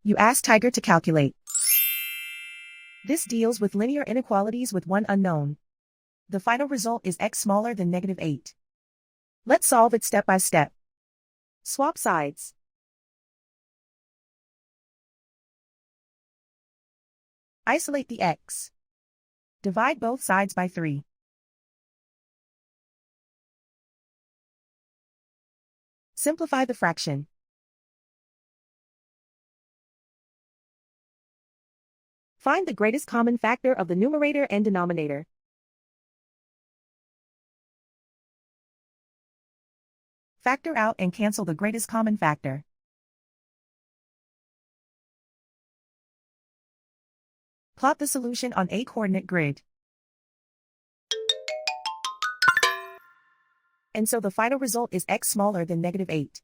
You ask Tiger to calculate. This deals with linear inequalities with one unknown. The final result is x smaller than -8. Let's solve it step by step. Swap sides. Isolate the x. Divide both sides by 3. Simplify the fraction. Find the greatest common factor of the numerator and denominator. Factor out and cancel the greatest common factor. Plot the solution on a coordinate grid. And so the final result is x smaller than -8.